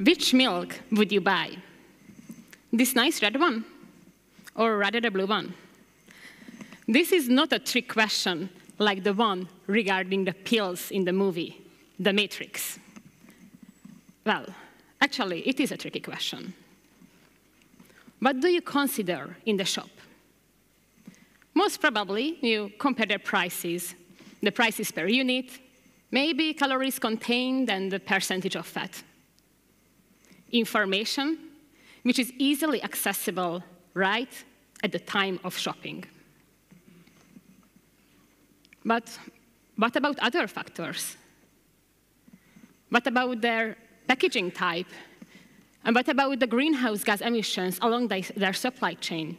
which milk would you buy? This nice red one, or rather the blue one? This is not a trick question like the one regarding the pills in the movie, The Matrix. Well, actually, it is a tricky question. What do you consider in the shop? Most probably, you compare the prices per unit, maybe calories contained and the percentage of fat. Information, which is easily accessible right at the time of shopping. But what about other factors? What about their packaging type? And what about the greenhouse gas emissions along their supply chain,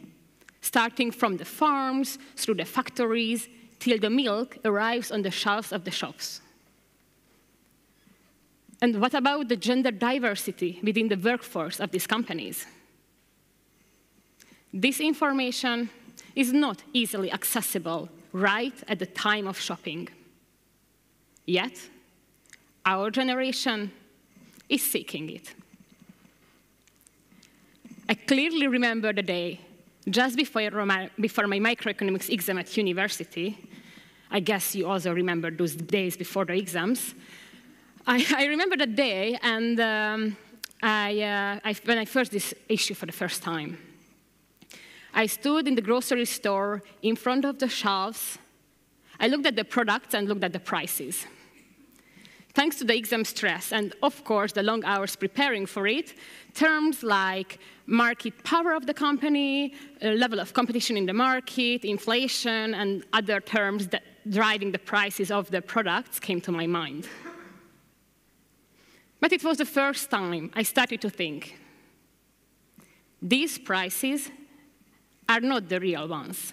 starting from the farms, through the factories, till the milk arrives on the shelves of the shops? And what about the gender diversity within the workforce of these companies? This information is not easily accessible right at the time of shopping. Yet, our generation is seeking it. I clearly remember the day just before my microeconomics exam at university. I guess you also remember those days before the exams. I remember that day, and when I first this issue for the first time. I stood in the grocery store in front of the shelves. I looked at the products and looked at the prices. Thanks to the exam stress and, of course, the long hours preparing for it, terms like market power of the company, level of competition in the market, inflation, and other terms that driving the prices of the products came to my mind. But it was the first time I started to think, these prices are not the real ones.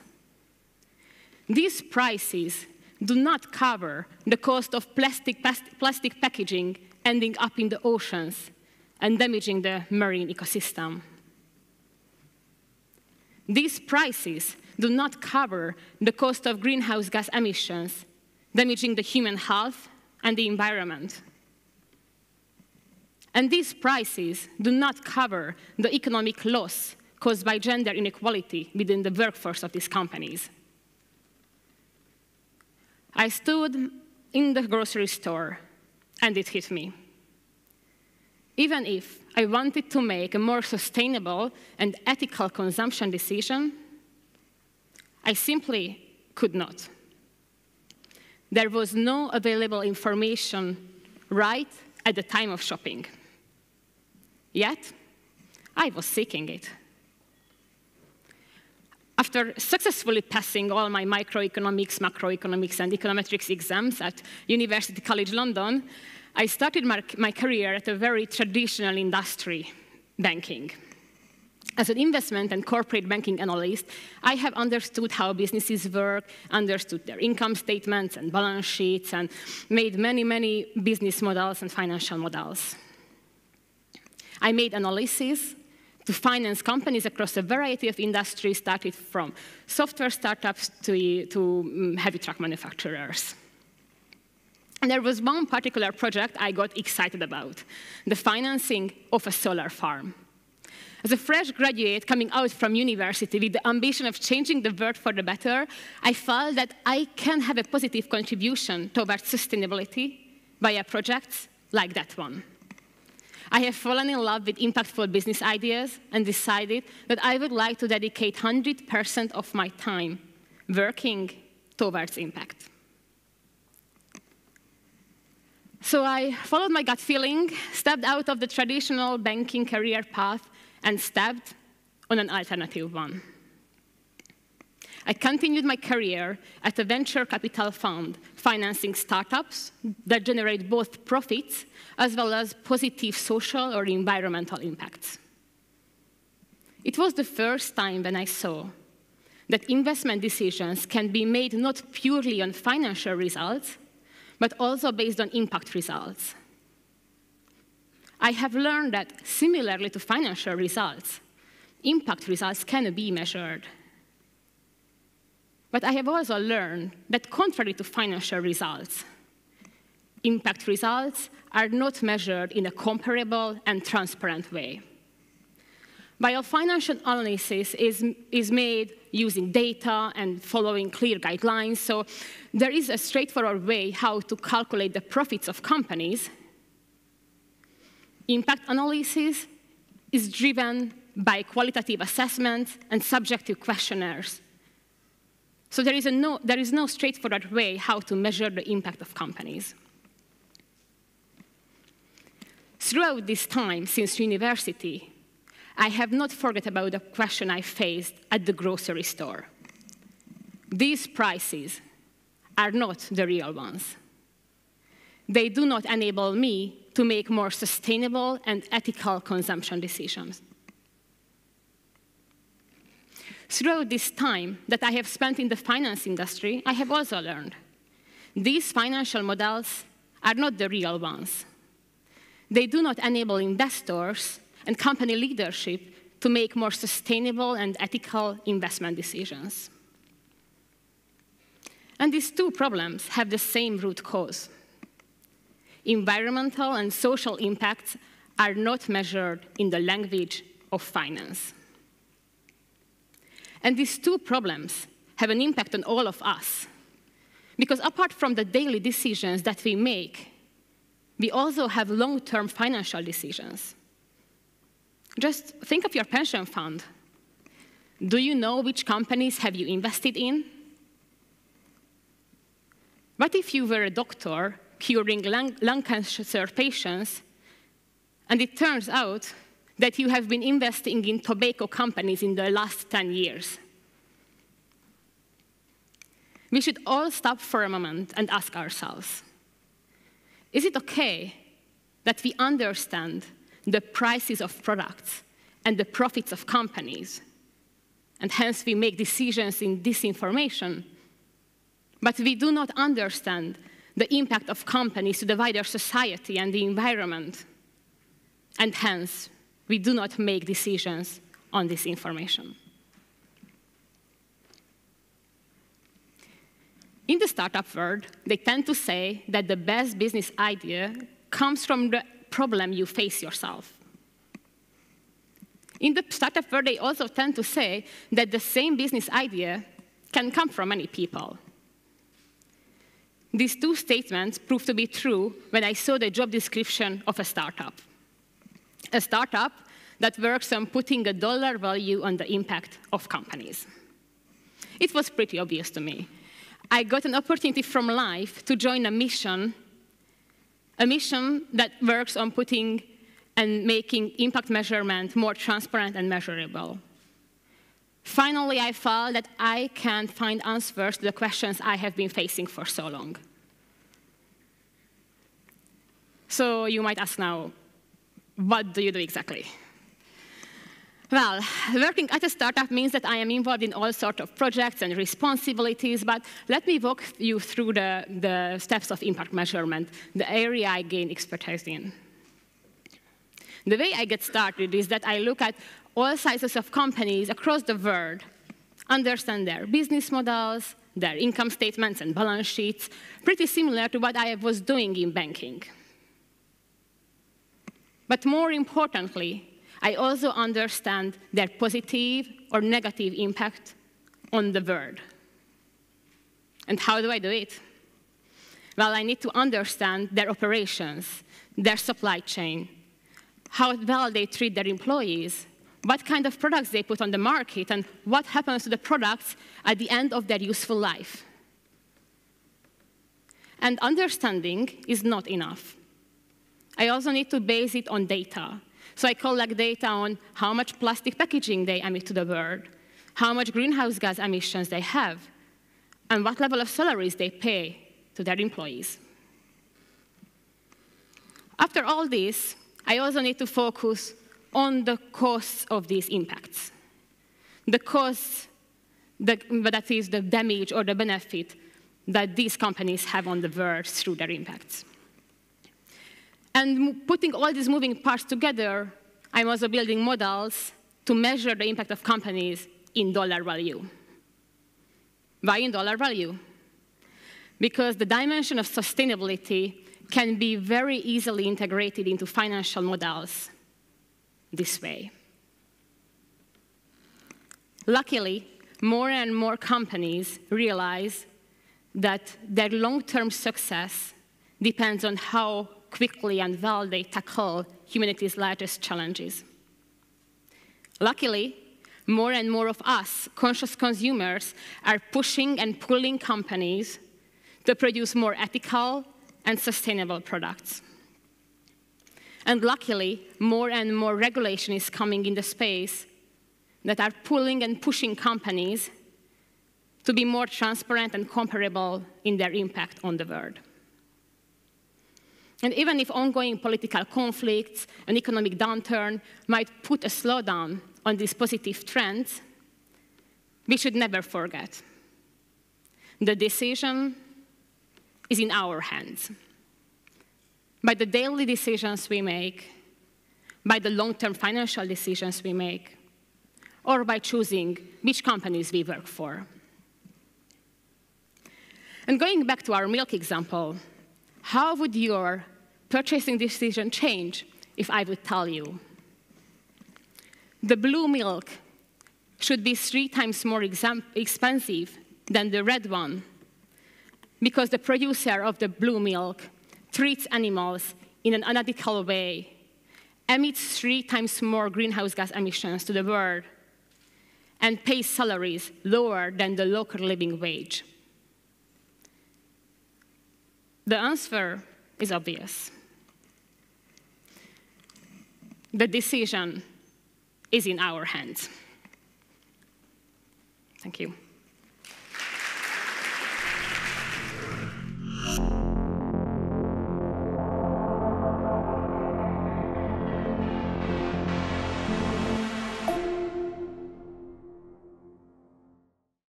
These prices do not cover the cost of plastic packaging ending up in the oceans and damaging the marine ecosystem. These prices do not cover the cost of greenhouse gas emissions, damaging the human health and the environment. And these prices do not cover the economic loss caused by gender inequality within the workforce of these companies. I stood in the grocery store, and it hit me. Even if I wanted to make a more sustainable and ethical consumption decision, I simply could not. There was no available information right at the time of shopping. Yet, I was seeking it. After successfully passing all my microeconomics, macroeconomics, and econometrics exams at University College London, I started my career at a very traditional industry, banking. As an investment and corporate banking analyst, I have understood how businesses work, understood their income statements and balance sheets, and made many, many business models and financial models. I made analysis to finance companies across a variety of industries, started from software startups to heavy truck manufacturers. And there was one particular project I got excited about, the financing of a solar farm. As a fresh graduate coming out from university with the ambition of changing the world for the better, I felt that I can have a positive contribution towards sustainability via projects like that one. I have fallen in love with impactful business ideas and decided that I would like to dedicate 100% of my time working towards impact. So I followed my gut feeling, stepped out of the traditional banking career path, and stepped on an alternative one. I continued my career at a venture capital fund, financing startups that generate both profits as well as positive social or environmental impacts. It was the first time when I saw that investment decisions can be made not purely on financial results, but also based on impact results. I have learned that, similarly to financial results, impact results can be measured. But I have also learned that, contrary to financial results, impact results are not measured in a comparable and transparent way. Biofinancial analysis is made using data and following clear guidelines, so there is a straightforward way how to calculate the profits of companies. Impact analysis is driven by qualitative assessments and subjective questionnaires. So there is no straightforward way how to measure the impact of companies. Throughout this time since university, I have not forgot about the question I faced at the grocery store. These prices are not the real ones. They do not enable me to make more sustainable and ethical consumption decisions. Throughout this time that I have spent in the finance industry, I have also learned these financial models are not the real ones. They do not enable investors and company leadership to make more sustainable and ethical investment decisions. And these two problems have the same root cause. Environmental and social impacts are not measured in the language of finance. And these two problems have an impact on all of us, because apart from the daily decisions that we make, we also have long-term financial decisions. Just think of your pension fund. Do you know which companies have you invested in? What if you were a doctor curing lung cancer patients, and it turns out that you have been investing in tobacco companies in the last 10 years? We should all stop for a moment and ask ourselves, is it okay that we understand the prices of products and the profits of companies, and hence we make decisions in this information, but we do not understand the impact of companies to the wider society and the environment, and hence we do not make decisions on this information? In the startup world, they tend to say that the best business idea comes from the problem you face yourself. In the startup world, they also tend to say that the same business idea can come from many people. These two statements proved to be true when I saw the job description of a startup that works on putting a dollar value on the impact of companies. It was pretty obvious to me. I got an opportunity from life to join a mission that works on putting and making impact measurement more transparent and measurable. Finally, I felt that I can't find answers to the questions I have been facing for so long. So you might ask now, what do you do exactly? Well, working at a startup means that I am involved in all sorts of projects and responsibilities, but let me walk you through the steps of impact measurement, the area I gain expertise in. The way I get started is that I look at all sizes of companies across the world, understand their business models, their income statements and balance sheets, pretty similar to what I was doing in banking. But more importantly, I also understand their positive or negative impact on the world. And how do I do it? Well, I need to understand their operations, their supply chain, how well they treat their employees, what kind of products they put on the market, and what happens to the products at the end of their useful life. And understanding is not enough. I also need to base it on data. So I collect data on how much plastic packaging they emit to the world, how much greenhouse gas emissions they have, and what level of salaries they pay to their employees. After all this, I also need to focus on the costs of these impacts. The costs, that is the damage or the benefit that these companies have on the world through their impacts. And putting all these moving parts together, I'm also building models to measure the impact of companies in dollar value. Why in dollar value? Because the dimension of sustainability can be very easily integrated into financial models this way. Luckily, more and more companies realize that their long-term success depends on how quickly and well they tackle humanity's largest challenges. Luckily, more and more of us, conscious consumers, are pushing and pulling companies to produce more ethical and sustainable products. And luckily, more and more regulation is coming in the space that are pulling and pushing companies to be more transparent and comparable in their impact on the world. And even if ongoing political conflicts and economic downturn might put a slowdown on these positive trends, we should never forget the decision is in our hands. By the daily decisions we make, by the long-term financial decisions we make, or by choosing which companies we work for. And going back to our milk example, how would your purchasing decision change if I would tell you the blue milk should be 3 times more expensive than the red one because the producer of the blue milk treats animals in an unethical way, emits 3 times more greenhouse gas emissions to the world, and pays salaries lower than the local living wage? The answer is obvious. The decision is in our hands. Thank you.